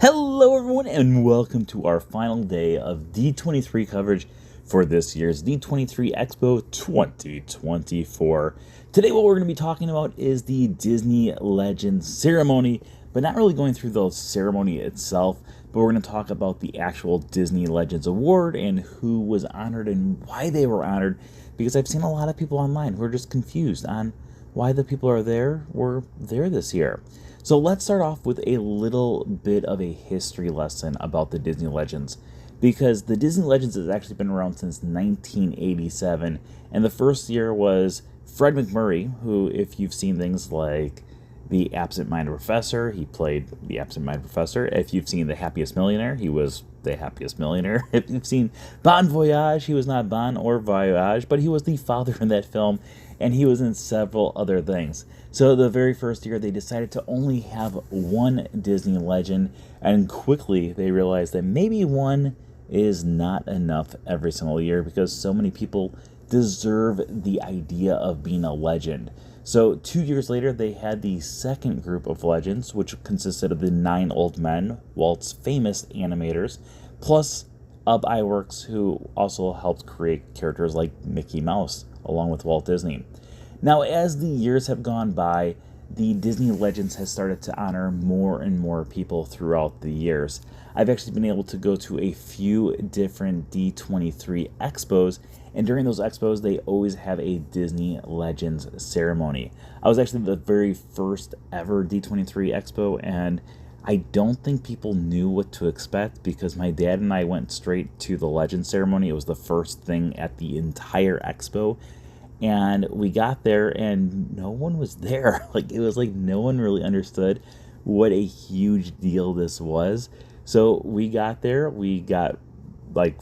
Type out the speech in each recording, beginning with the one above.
Hello everyone and welcome to our final day of D23 coverage for this year's D23 Expo 2024. Today what we're going to be talking about is the Disney Legends ceremony, but not really going through the ceremony itself, but we're going to talk about the actual Disney Legends Award and who was honored and why they were honored, because I've seen a lot of people online who are just confused on why the people were there this year. So let's start off with a little bit of a history lesson about the Disney Legends, because the Disney Legends has actually been around since 1987, and the first year was Fred MacMurray, who, if you've seen things like The Absent-Minded Professor, he played the Absent-Minded Professor. If you've seen The Happiest Millionaire, he was the Happiest Millionaire. If you've seen Bon Voyage, he was not Bon or Voyage, but he was the father in that film, and he was in several other things. So the very first year, they decided to only have one Disney legend, and quickly they realized that maybe one is not enough every single year, because so many people deserve the idea of being a legend. So 2 years later, they had the second group of legends, which consisted of the 9 old men, Walt's famous animators, plus Ub Iwerks, who also helped create characters like Mickey Mouse, along with Walt Disney. Now, as the years have gone by, the Disney Legends has started to honor more and more people throughout the years. I've actually been able to go to a few different D23 Expos, and during those expos, they always have a Disney Legends ceremony. I was actually the very first ever D23 Expo, and I don't think people knew what to expect, because my dad and I went straight to the Legends ceremony. It was the first thing at the entire expo, and we got there and no one was there. It was like no one really understood what a huge deal this was. So we got there, we got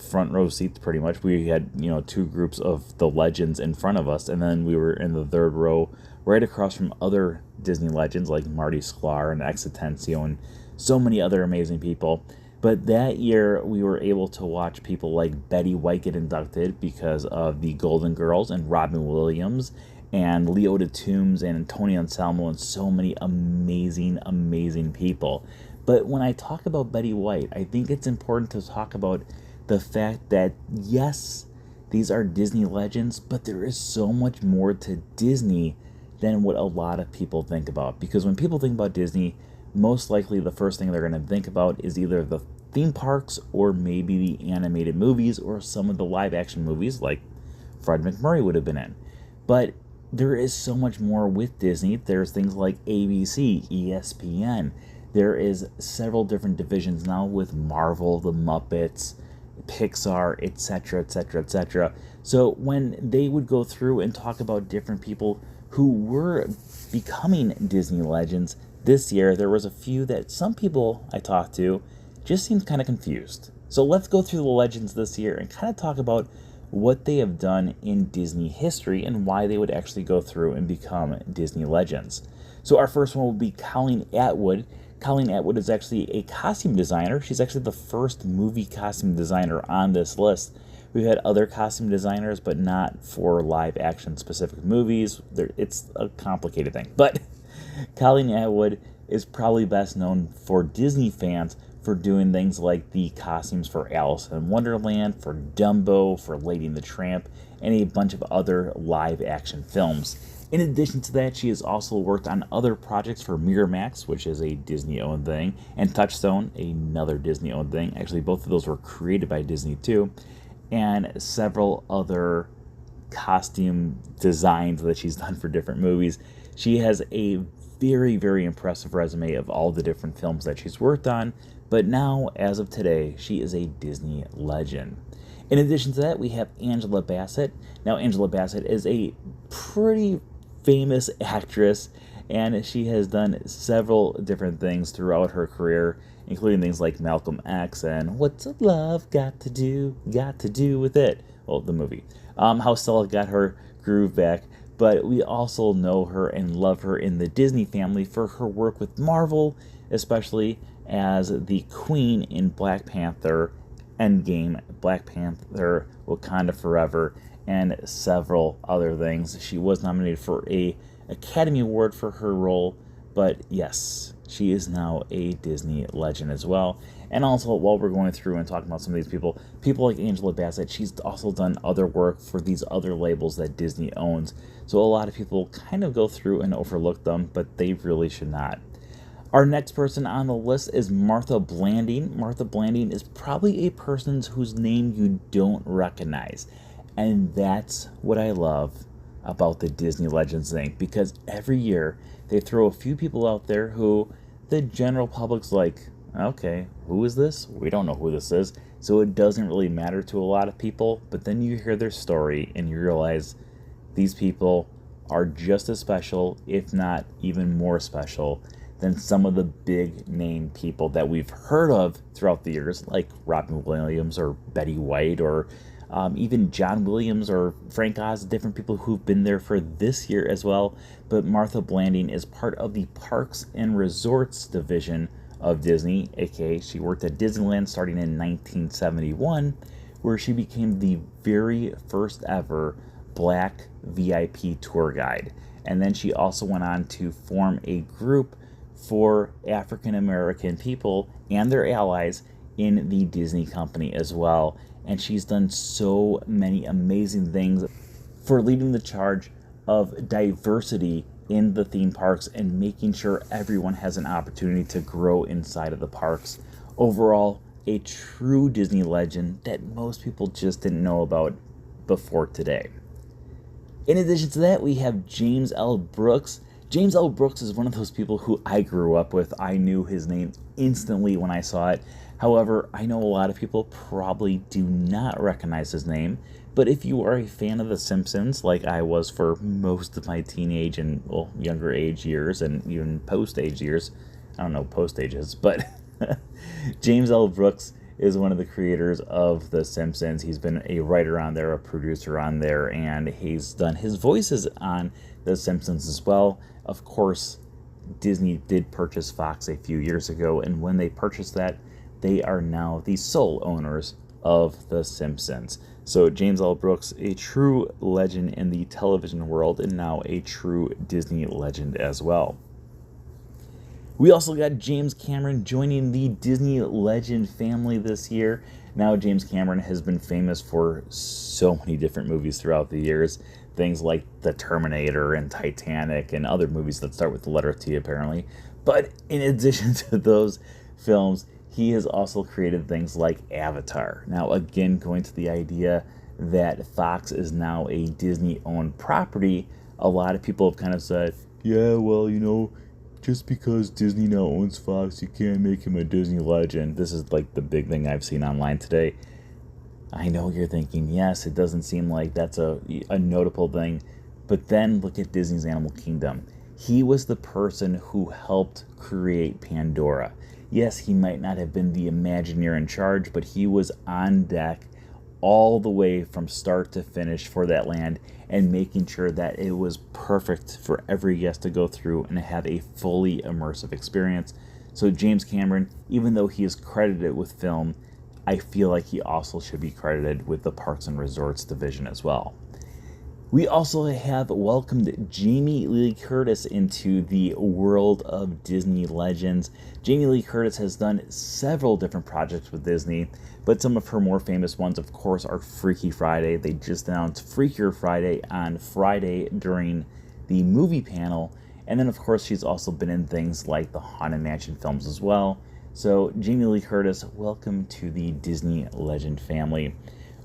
front row seats pretty much. We had, 2 groups of the legends in front of us, and then we were in the third row right across from other Disney legends like Marty Sklar and Exitensio and so many other amazing people. But that year, we were able to watch people like Betty White get inducted because of the Golden Girls, and Robin Williams, and Leota Toombs, and Tony Anselmo, and so many amazing, amazing people. But when I talk about Betty White, I think it's important to talk about the fact that, yes, these are Disney legends, but there is so much more to Disney than what a lot of people think about. Because when people think about Disney, most likely the first thing they're going to think about is either the theme parks or maybe the animated movies or some of the live action movies like Fred MacMurray would have been in. But there is so much more with Disney. There's things like ABC, ESPN. There is several different divisions now with Marvel, the Muppets, Pixar, etc., etc., etc. So when they would go through and talk about different people who were becoming Disney legends this year, there was a few that some people I talked to just seemed kind of confused. So let's go through the legends this year and kind of talk about what they have done in Disney history and why they would actually go through and become Disney legends. So our first one will be Colleen Atwood. Colleen Atwood is actually a costume designer. She's actually the first movie costume designer on this list. We've had other costume designers, but not for live action specific movies. It's a complicated thing. But Colleen Atwood is probably best known for Disney fans for doing things like the costumes for Alice in Wonderland, for Dumbo, for Lady and the Tramp, and a bunch of other live action films. In addition to that, she has also worked on other projects for Miramax, which is a Disney-owned thing, and Touchstone, another Disney-owned thing. Actually, both of those were created by Disney too, and several other costume designs that she's done for different movies. She has a very, very impressive resume of all the different films that she's worked on, but now, as of today, she is a Disney legend. In addition to that, we have Angela Bassett. Now, Angela Bassett is a pretty famous actress, and she has done several different things throughout her career, including things like Malcolm X and What's Love Got to Do with It? Well, the movie. How Stella Got Her Groove Back. But we also know her and love her in the Disney family for her work with Marvel, especially as the Queen in Black Panther Endgame, Black Panther Wakanda Forever, and several other things. She was nominated for an Academy Award for her role, but yes, she is now a Disney legend as well. And also, while we're going through and talking about some of these people like Angela Bassett, she's also done other work for these other labels that Disney owns. So a lot of people kind of go through and overlook them, but they really should not. Our next person on the list is Martha Blanding. Martha Blanding is probably a person whose name you don't recognize. And that's what I love about the Disney Legends thing, because every year they throw a few people out there who the general public's like, okay, who is this? We don't know who this is. So it doesn't really matter to a lot of people, but then you hear their story and you realize these people are just as special, if not even more special, than some of the big name people that we've heard of throughout the years, like Robin Williams or Betty White or even John Williams or Frank Oz, different people who've been there for this year as well. But Martha Blanding is part of the Parks and Resorts division of Disney, aka she worked at Disneyland starting in 1971, where she became the very first ever Black VIP tour guide. And then she also went on to form a group for African American people and their allies in the Disney company as well. And she's done so many amazing things for leading the charge of diversity in the theme parks and making sure everyone has an opportunity to grow inside of the parks. Overall, a true Disney legend that most people just didn't know about before today. In addition to that, we have James L. Brooks. James L. Brooks is one of those people who I grew up with. I knew his name instantly when I saw it. However, I know a lot of people probably do not recognize his name, but if you are a fan of The Simpsons, like I was for most of my teenage and younger age years and even post-age years, I don't know post-ages, but James L. Brooks is one of the creators of The Simpsons. He's been a writer on there, a producer on there, and he's done his voices on The Simpsons as well. Of course, Disney did purchase Fox a few years ago, and when they purchased that, they are now the sole owners of The Simpsons. So James L. Brooks, a true legend in the television world and now a true Disney legend as well. We also got James Cameron joining the Disney legend family this year. Now James Cameron has been famous for so many different movies throughout the years. Things like The Terminator and Titanic and other movies that start with the letter T apparently. But in addition to those films, he has also created things like Avatar. Now, again, going to the idea that Fox is now a Disney-owned property, a lot of people have kind of said, yeah, well, just because Disney now owns Fox, you can't make him a Disney legend. This is like the big thing I've seen online today. I know you're thinking, yes, it doesn't seem like that's a notable thing, but then look at Disney's Animal Kingdom. He was the person who helped create Pandora. Yes, he might not have been the Imagineer in charge, but he was on deck all the way from start to finish for that land and making sure that it was perfect for every guest to go through and have a fully immersive experience. So James Cameron, even though he is credited with film, I feel like he also should be credited with the Parks and Resorts division as well. We also have welcomed Jamie Lee Curtis into the world of Disney legends. Jamie Lee Curtis has done several different projects with Disney, but some of her more famous ones, of course, are Freaky Friday. They just announced Freakier Friday on Friday during the movie panel. And then, of course, she's also been in things like the Haunted Mansion films as well. So, Jamie Lee Curtis, welcome to the Disney legend family.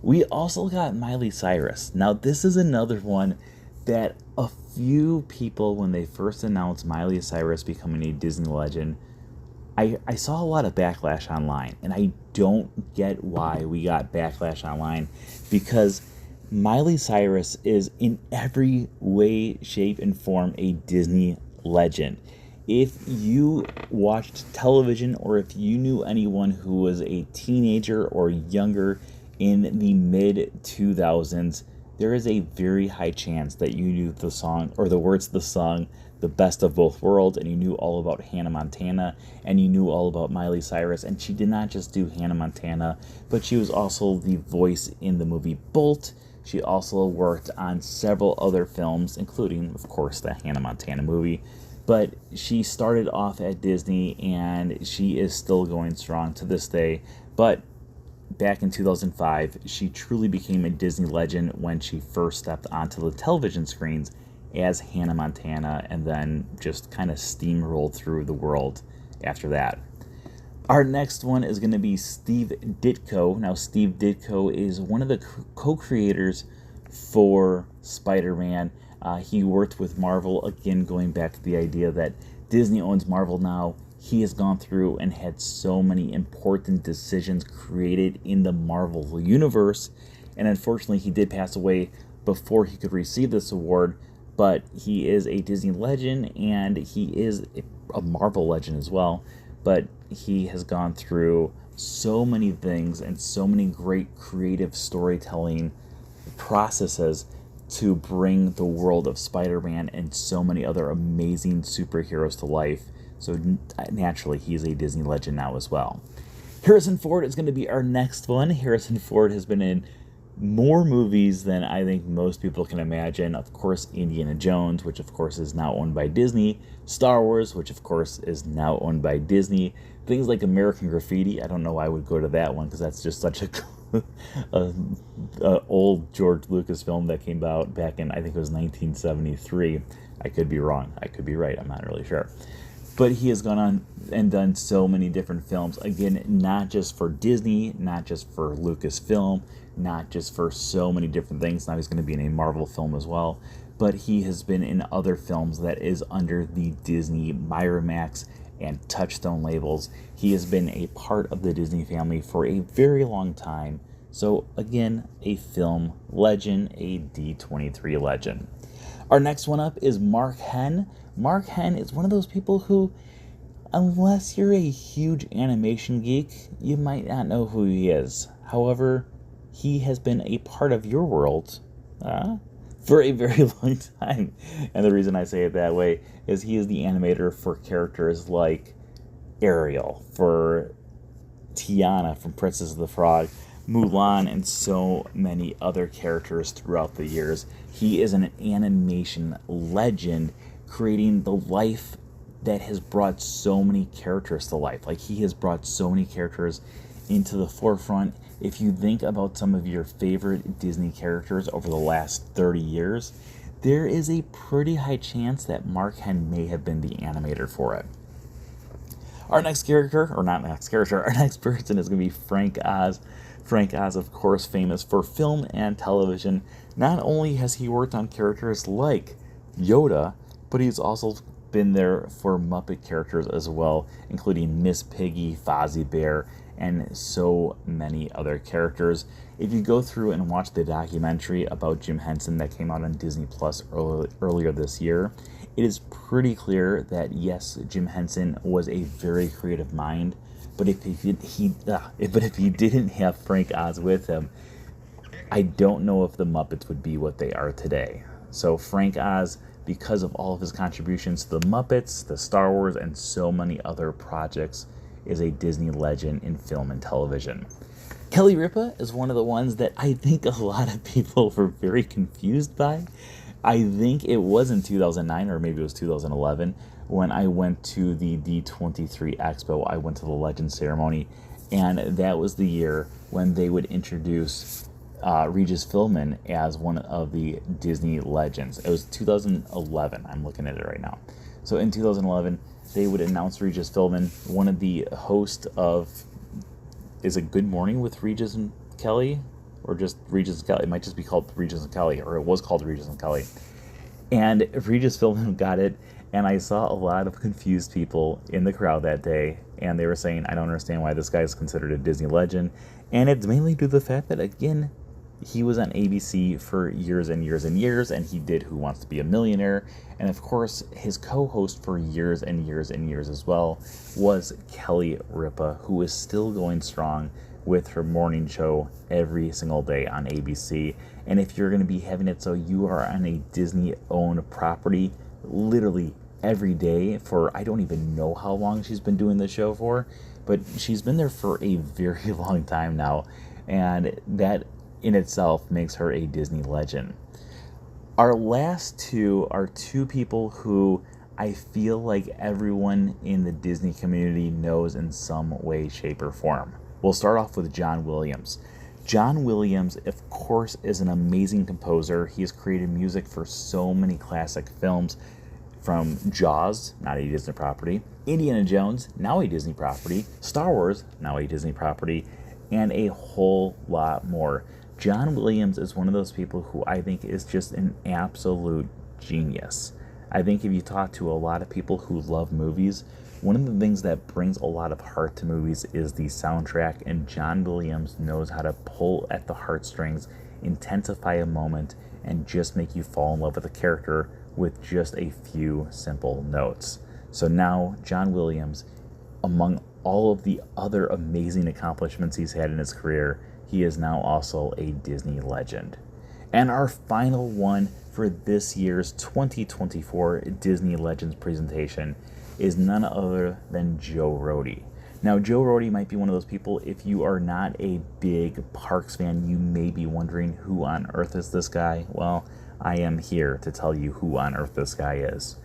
We also got Miley Cyrus. Now, this is another one that a few people, when they first announced Miley Cyrus becoming a Disney legend, I saw a lot of backlash online, and I don't get why we got backlash online, because Miley Cyrus is in every way, shape, and form a Disney legend. If you watched television or if you knew anyone who was a teenager or younger in the mid-2000s, there is a very high chance that you knew the song or the words of the song The Best of Both Worlds, and you knew all about Hannah Montana, and you knew all about Miley Cyrus. And she did not just do Hannah Montana, but she was also the voice in the movie Bolt. She also worked on several other films, including, of course, the Hannah Montana movie. But she started off at Disney, and she is still going strong to this day. But back in 2005, she truly became a Disney legend when she first stepped onto the television screens as Hannah Montana, and then just kind of steamrolled through the world after that. Our next one is going to be Steve Ditko. Now, Steve Ditko is one of the co-creators for Spider-Man. He worked with Marvel, again, going back to the idea that Disney owns Marvel now. He has gone through and had so many important decisions created in the Marvel universe. And unfortunately, he did pass away before he could receive this award. But he is a Disney legend, and he is a Marvel legend as well. But he has gone through so many things and so many great creative storytelling processes to bring the world of Spider-Man and so many other amazing superheroes to life. So naturally, he's a Disney legend now as well. Harrison Ford is going to be our next one. Harrison Ford has been in more movies than I think most people can imagine. Of course, Indiana Jones, which of course is now owned by Disney. Star Wars, which of course is now owned by Disney. Things like American Graffiti, I don't know why I would go to that one, because that's just such a old George Lucas film that came out back in, I think it was 1973. I could be wrong. I could be right. I'm not really sure. But he has gone on and done so many different films. Again, not just for Disney, not just for Lucasfilm, not just for so many different things. Now he's going to be in a Marvel film as well. But he has been in other films that is under the Disney Miramax and Touchstone labels. He has been a part of the Disney family for a very long time. So again, a film legend, a D23 legend. Our next one up is Mark Henn. Mark Henn is one of those people who, unless you're a huge animation geek, you might not know who he is. However, he has been a part of your world for a very long time. And the reason I say it that way is he is the animator for characters like Ariel, for Tiana from Princess of the Frog, Mulan, and so many other characters throughout the years. He is an animation legend, creating the life that has brought so many characters to life. Like, he has brought so many characters into the forefront. If you think about some of your favorite Disney characters over the last 30 years, there is a pretty high chance that Mark Henn may have been the animator for it. Our next character, or not next character, our next person is going to be Frank Oz. Frank Oz, of course, famous for film and television. Not only has he worked on characters like Yoda, but he's also been there for Muppet characters as well, including Miss Piggy, Fozzie Bear, and so many other characters. If you go through and watch the documentary about Jim Henson that came out on Disney Plus earlier this year, it is pretty clear that yes, Jim Henson was a very creative mind, but if he didn't have Frank Oz with him, I don't know if the Muppets would be what they are today. So Frank Oz, because of all of his contributions to the Muppets, the Star Wars, and so many other projects, is a Disney legend in film and television. Kelly Ripa is one of the ones that I think a lot of people were very confused by. I think it was in 2009, or maybe it was 2011, when I went to the D23 Expo. I went to the Legend ceremony, and that was the year when they would introduce Regis Philbin as one of the Disney legends. It was 2011. I'm looking at it right now. So in 2011, they would announce Regis Philbin, one of the hosts of, is it Good Morning with Regis and Kelly? Or just Regis and Kelly? It might just be called Regis and Kelly, or it was called Regis and Kelly. And Regis Philbin got it, and I saw a lot of confused people in the crowd that day, and they were saying, I don't understand why this guy is considered a Disney legend. And it's mainly due to the fact that, again, he was on ABC for years and years and years, and he did Who Wants to Be a Millionaire. And of course, his co-host for years and years and years as well was Kelly Ripa, who is still going strong with her morning show every single day on ABC. And if you're going to be having it so you are on a Disney-owned property literally every day for, I don't even know how long she's been doing the show for, but she's been there for a very long time now. And that in itself makes her a Disney legend. Our last two are two people who I feel like everyone in the Disney community knows in some way, shape, or form. We'll start off with John Williams. John Williams, of course, is an amazing composer. He has created music for so many classic films, from Jaws, not a Disney property, Indiana Jones, now a Disney property, Star Wars, now a Disney property, and a whole lot more. John Williams is one of those people who I think is just an absolute genius. I think if you talk to a lot of people who love movies, one of the things that brings a lot of heart to movies is the soundtrack, and John Williams knows how to pull at the heartstrings, intensify a moment, and just make you fall in love with a character with just a few simple notes. So now, John Williams, among all of the other amazing accomplishments he's had in his career, he is now also a Disney legend. And our final one for this year's 2024 Disney Legends presentation is none other than Joe Rohde. Now, Joe Rohde might be one of those people, if you are not a big Parks fan, you may be wondering, who on earth is this guy? Well, I am here to tell you who on earth this guy is.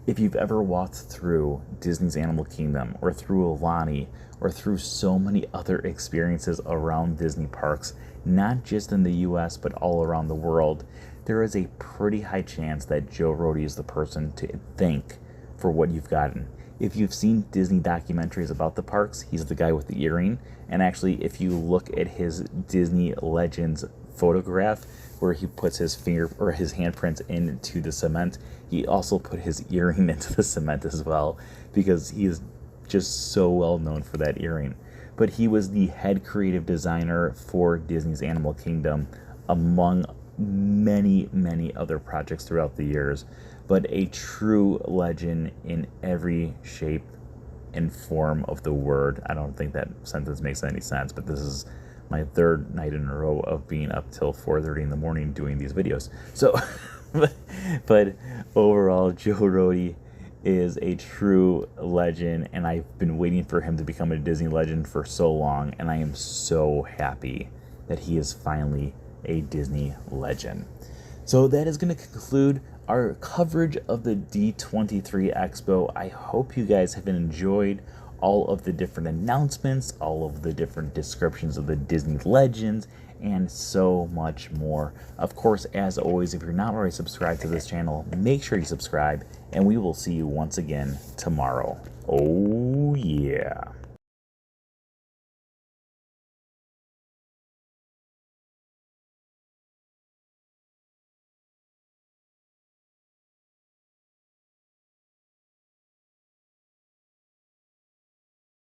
If you've ever walked through Disney's Animal Kingdom, or through Aulani, or through so many other experiences around Disney parks, not just in the US, but all around the world, there is a pretty high chance that Joe Rohde is the person to thank for what you've gotten. If you've seen Disney documentaries about the parks, he's the guy with the earring. And actually, if you look at his Disney Legends photograph, where he puts his finger or his handprints into the cement, he also put his earring into the cement as well, because he is just so well known for that earring. But he was the head creative designer for Disney's Animal Kingdom, among many, many other projects throughout the years, but a true legend in every shape and form of the word. I don't think that sentence makes any sense, but this is my third night in a row of being up till 4:30 in the morning doing these videos. So, but overall, Joe Rohde is a true legend, and I've been waiting for him to become a Disney legend for so long, and I am so happy that he is finally a Disney legend. So that is going to conclude our coverage of the D23 Expo. I hope you guys have enjoyed all of the different announcements, all of the different descriptions of the Disney legends, and so much more. Of course, as always, if you're not already subscribed to this channel, make sure you subscribe, and we will see you once again tomorrow. Oh yeah.